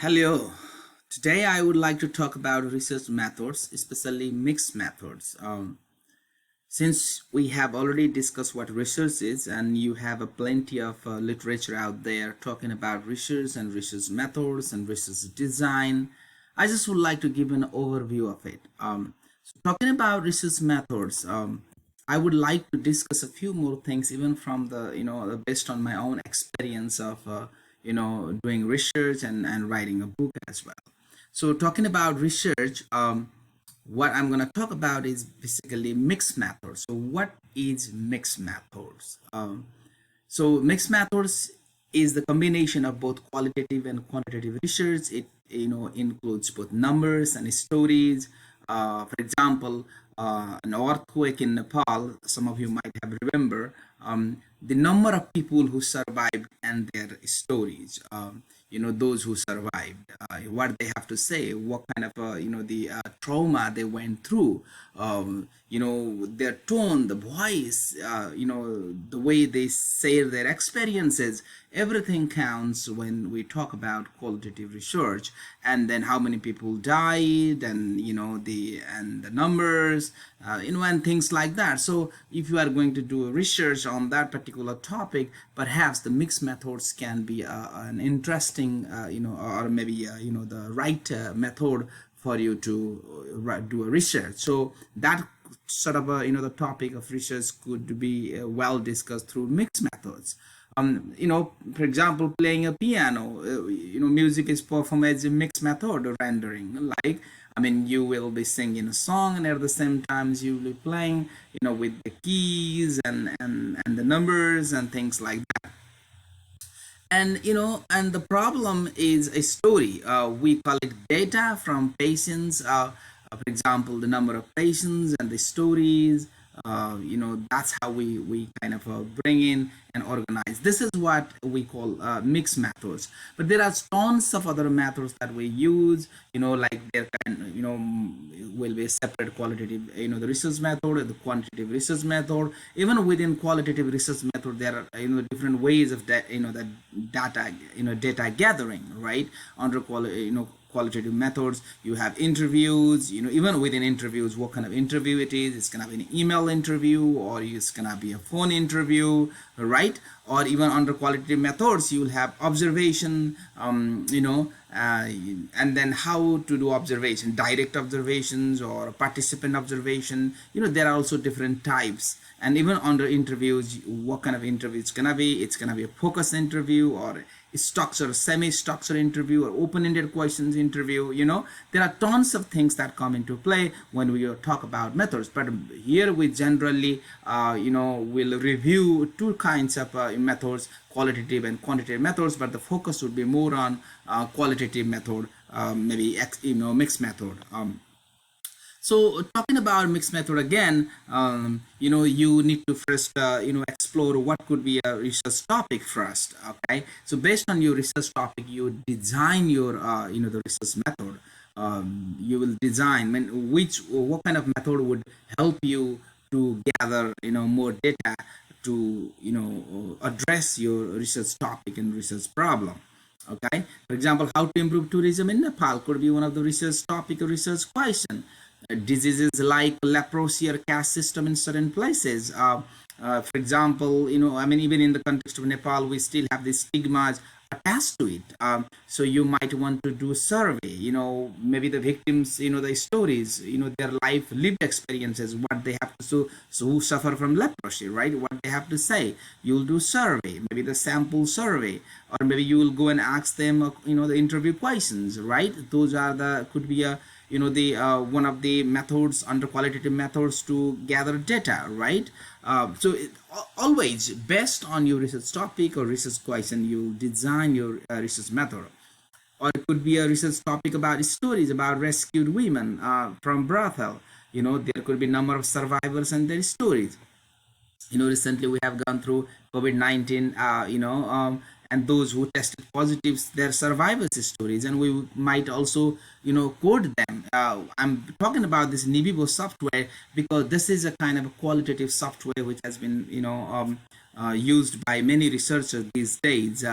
Hello. Today I would like to talk about research methods, especially mixed methods. Since we have already discussed what research is, and you have a plenty of literature out there talking about research and research methods and research design, I just would like to give an overview of it. So talking about research methods, I would like to discuss a few more things, even from the based on my own experience of doing research and writing a book as well. So talking about research, what I'm going to talk about is basically mixed methods. So what is mixed methods? So mixed methods is the combination of both qualitative and quantitative research. It includes both numbers and stories. For example, an earthquake in Nepal, some of you might have remember, the number of people who survived and their stories. Those who survived, what they have to say, what kind of the trauma they went through, their tone, the voice, the way they say their experiences. Everything counts when we talk about qualitative research. And then how many people died, and the numbers, and things like that. So if you are going to do research on that particular topic, perhaps the mixed methods can be an interesting or maybe the right method for you to do a research. So that sort of the topic of research could be well discussed through mixed methods. For example, playing a piano, music is performed as a mixed method of rendering. Like, I mean, you will be singing a song, and at the same time, you will be playing, with the keys and the numbers and things like that. And the problem is a story. We collect data from patients, for example, the number of patients and the stories. That's how we kind of bring in and organize. This is what we call mixed methods. But there are tons of other methods that we use, like there can will be a separate qualitative, the research method or the quantitative research method. Even within qualitative research method, there are different ways of that, that data, data gathering, right? Under qualitative methods, you have interviews. Even within interviews, what kind of interview it is. It's gonna be an email interview, or it's gonna be a phone interview, right? Or even under qualitative methods, you will have observation, and then how to do observation, direct observations or participant observation. There are also different types. And even under interviews, what kind of interview it's gonna be. It's gonna be a focus interview, or structured, semi-structured interview, or open-ended questions interview. There are tons of things that come into play when we talk about methods. But here we generally will review two kinds of methods, qualitative and quantitative methods, but the focus would be more on qualitative method, maybe mixed method. So talking about mixed method again, you need to first, explore what could be a research topic first. Okay, so based on your research topic, you design your, the research method. You will design what kind of method would help you to gather, more data to, address your research topic and research problem. Okay, for example, how to improve tourism in Nepal could be one of the research topic or research question. Diseases like leprosy or caste system in certain places. For example, I mean, even in the context of Nepal, we still have these stigmas attached to it. So you might want to do a survey, maybe the victims, the stories, their life lived experiences, what they have to, so who suffer from leprosy, right? What they have to say. You'll do survey, maybe the sample survey, or maybe you will go and ask them, the interview questions, right? Those are could be a, the one of the methods under qualitative methods to gather data, right? Always based on your research topic or research question, you design your research method. Or it could be a research topic about stories about rescued women from brothel. There could be number of survivors and their stories. Recently we have gone through COVID-19, and those who tested positive, their survivors stories, and we might also code them. I'm talking about this Nibibo software because this is a kind of a qualitative software which has been used by many researchers these days.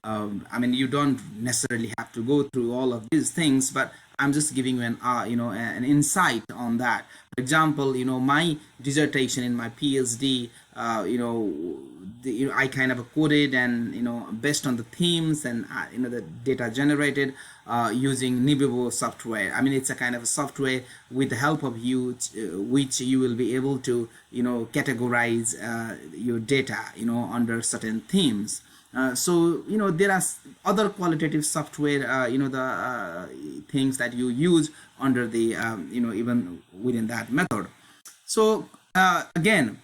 I mean, you don't necessarily have to go through all of these things, but I'm just giving you an an insight on that. For example, my dissertation in my PhD, I kind of coded, and based on the themes and the data generated using Nibibo software. I mean, it's a kind of a software with the help of you, which you will be able to categorize your data under certain themes. So there are other qualitative software, the things that you use under the even within that method. So again,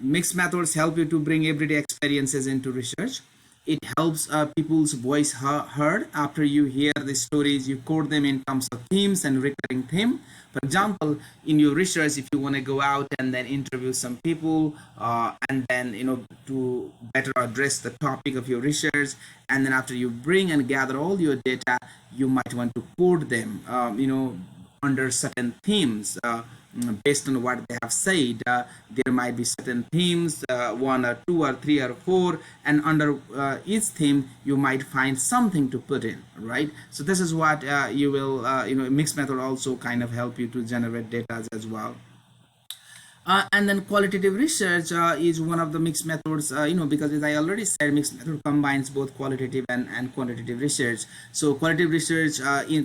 mixed methods help you to bring everyday experiences into research. It helps people's voice heard. After you hear the stories, you code them in terms of themes and recurring theme. For example, in your research, if you want to go out and then interview some people, and then to better address the topic of your research, and then after you bring and gather all your data, you might want to code them, under certain themes. Based on what they have said, there might be certain themes, one or two or three or four, and under each theme you might find something to put in, right? So this is what you will mixed method also kind of help you to generate data as well. And then qualitative research is one of the mixed methods, because as I already said, mixed method combines both qualitative and quantitative research. So qualitative research,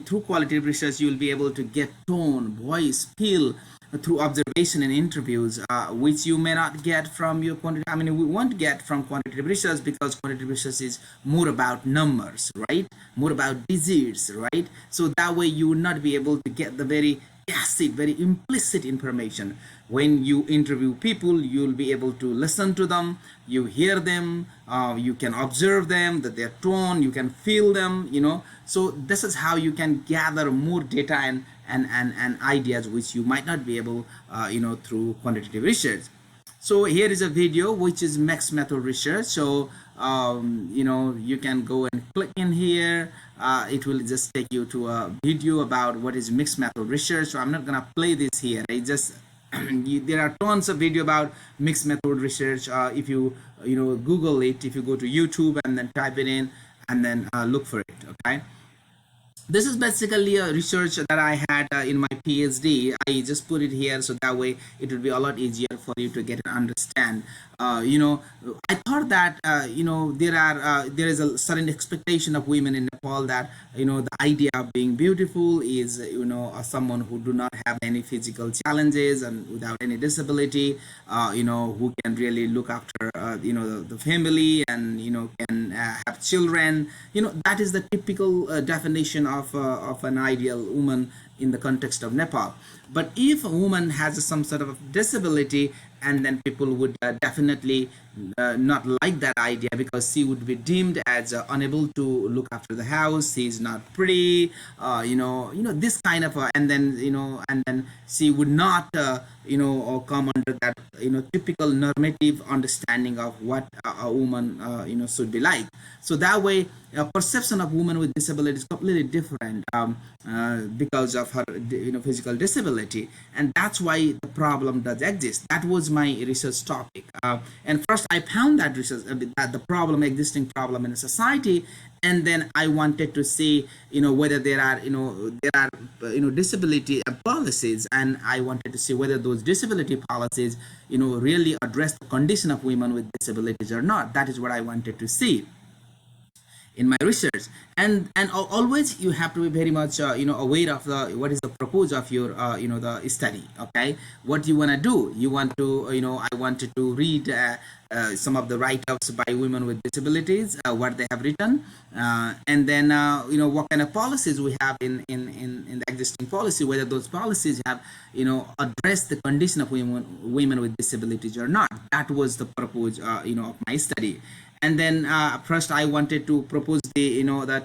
through qualitative research, you will be able to get tone, voice, feel through observation and interviews, which you may not get from your quantitative. I mean, we won't get from quantitative research, because quantitative research is more about numbers, right? More about digits, right? So that way you will not be able to get the very tacit, very implicit information. When you interview people, you'll be able to listen to them, you hear them, you can observe them, that their tone, you can feel them, so this is how you can gather more data and ideas, which you might not be able through quantitative research. So here is a video which is mixed method research. So you can go and click in here. It will just take you to a video about what is mixed method research. So I'm not gonna play this here. I just there are tons of video about mixed method research. If you Google it, if you go to YouTube and then type it in and then look for it. Okay. This is basically a research that I had in my PhD. I just put it here so that way it will be a lot easier for you to get and understand. I thought that there is a certain expectation of women in Nepal that the idea of being beautiful is someone who do not have any physical challenges and without any disability, who can really look after the family and can have children. That is the typical definition of an ideal woman in the context of Nepal. But if a woman has some sort of disability, and then people would definitely not like that idea, because she would be deemed as unable to look after the house. She's not pretty, this kind of and then she would not come under that typical normative understanding of what a woman should be like. So that way a perception of women with disability is completely different, because of her physical disability, and that's why the problem does exist. That was my research topic, and first I found that research that the existing problem in a society, and then I wanted to see whether there are disability policies, and I wanted to see whether those disability policies really address the condition of women with disabilities or not. That is what I wanted to see in my research. And always you have to be very much aware of the what is the purpose of your the study. Okay, what you want to do, you want to I wanted to read some of the write-ups by women with disabilities, what they have written, and then what kind of policies we have in the existing policy, whether those policies have addressed the condition of women with disabilities or not. That was the purpose of my study. And then first I wanted to propose the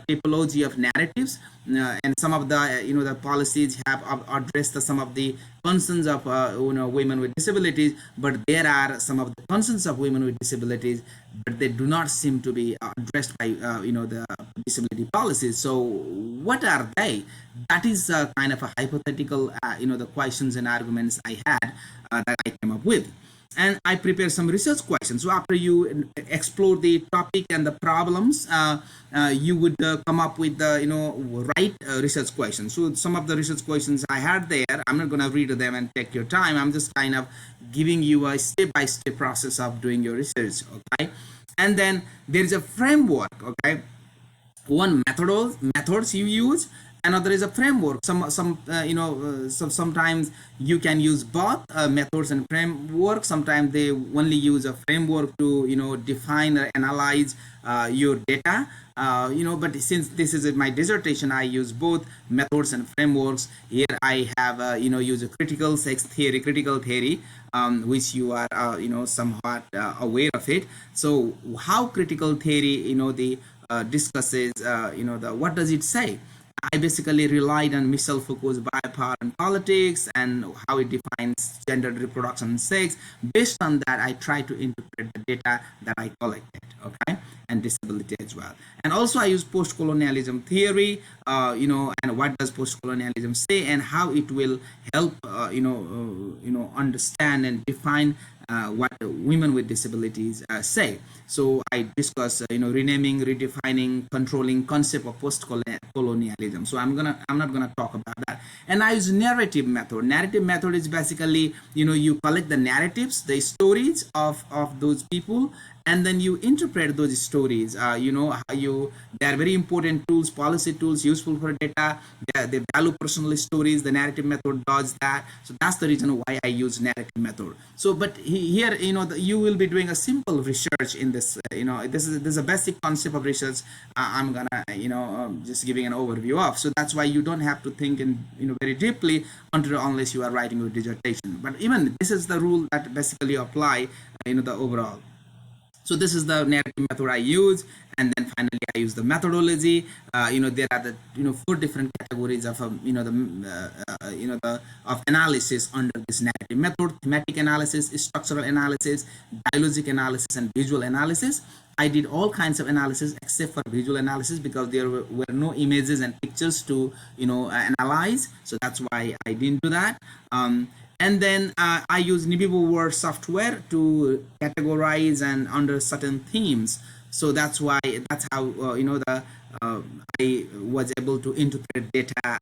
typology of narratives, and some of the the policies have addressed some of the concerns of women with disabilities, but there are some of the concerns of women with disabilities, but they do not seem to be addressed by the disability policies. So what are they? That is kind of a hypothetical the questions and arguments I had that I came up with. and I prepare some research questions. So after you explore the topic and the problems, you would come up with the right research questions. So some of the research questions I had there, I'm not going to read them and take your time. I'm just kind of giving you a step-by-step process of doing your research. Okay, and then there is a framework. Okay, one methods you use, another is a framework. Sometimes you can use both methods and framework. Sometimes they only use a framework to define or analyze your data. But since this is my dissertation, I use both methods and frameworks. Here I have use a critical theory, which you are somewhat aware of it. So how critical theory the discusses what does it say. I basically relied on Michel Foucault's Biopower and Politics and how it defines gender, reproduction, and sex. Based on that, I try to interpret the data that I collected, okay, and disability as well. And also I use post-colonialism theory, and what does post-colonialism say and how it will help, understand and define what women with disabilities say. So I discuss, renaming, redefining, controlling concept of post-colonialism. So I'm not gonna talk about that. And I use narrative method. Narrative method is basically, you collect the narratives, the stories of those people, and then you interpret those stories. They are very important tools, policy tools, useful for data. They value personal stories. The narrative method does that. So that's the reason why I use narrative method. So, but here, you will be doing a simple research in this. This is a basic concept of research. I'm gonna, just giving an overview of. So that's why you don't have to think in, very deeply unless you are writing your dissertation. But even this is the rule that basically apply, the overall. So this is the narrative method I use, and then finally I use the methodology. There are the 4 different categories of of analysis under this narrative method: thematic analysis, structural analysis, dialogic analysis, and visual analysis. I did all kinds of analysis except for visual analysis because there were no images and pictures to analyze. So that's why I didn't do that. And then I use Nibiru Word software to categorize and under certain themes. So that's how I was able to interpret data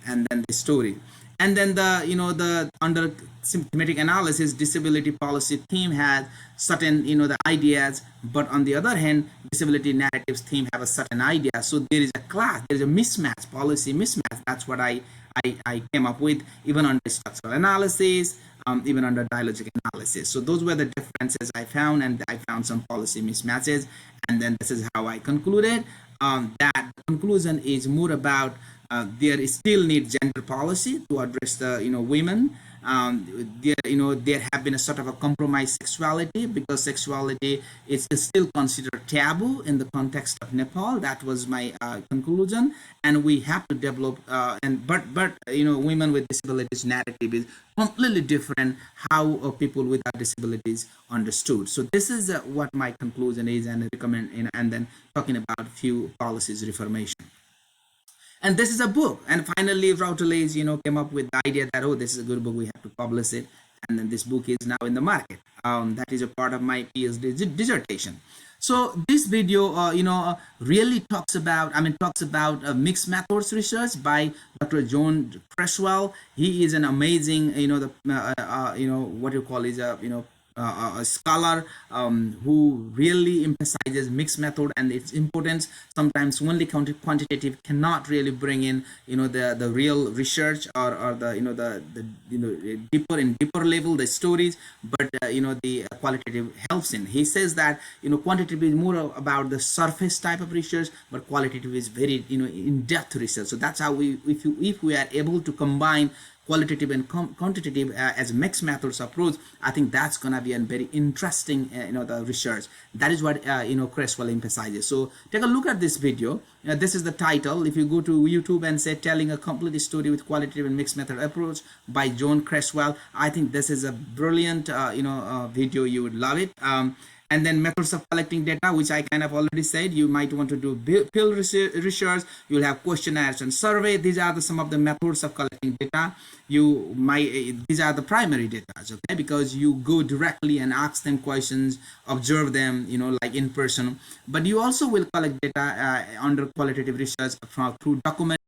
and then the story. And then the under thematic analysis, disability policy theme has certain the ideas, but on the other hand, disability narratives theme have a certain idea. So there is a clash, there is a mismatch, policy mismatch. That's what I came up with, even under structural analysis, even under dialogic analysis. So those were the differences I found, and I found some policy mismatches, and then this is how I concluded. That conclusion is more about there still need gender policy to address the women. There have been a sort of a compromised sexuality because sexuality is still considered taboo in the context of Nepal. That was my conclusion, and we have to develop but women with disabilities narrative is completely different how people without disabilities understood. So this is what my conclusion is, and recommend and then talking about few policies reformation. And this is a book. And finally, Routledge, came up with the idea that, oh, this is a good book, we have to publish it. And then this book is now in the market. That is a part of my PhD dissertation. So this video, really talks about mixed methods research by Dr. John Creswell. He is an amazing, what you call is a scholar who really emphasizes mixed method and its importance. Sometimes only quantitative cannot really bring in the real research or the deeper level the stories, but the qualitative helps in. He says that quantitative is more about the surface type of research, but qualitative is very in-depth research. So that's how if we are able to combine qualitative and quantitative as mixed methods approach, I think that's gonna be a very interesting the research. That is what Creswell emphasizes. So take a look at this video. This is the title. If you go to YouTube and say telling a complete story with qualitative and mixed method approach by John Creswell, I think this is a brilliant video. You would love it. And then methods of collecting data, which I kind of already said. You might want to do field research. You'll have questionnaires and survey. These are some of the methods of collecting data. These are the primary data, okay, because you go directly and ask them questions, observe them, like in person. But you also will collect data under qualitative research through document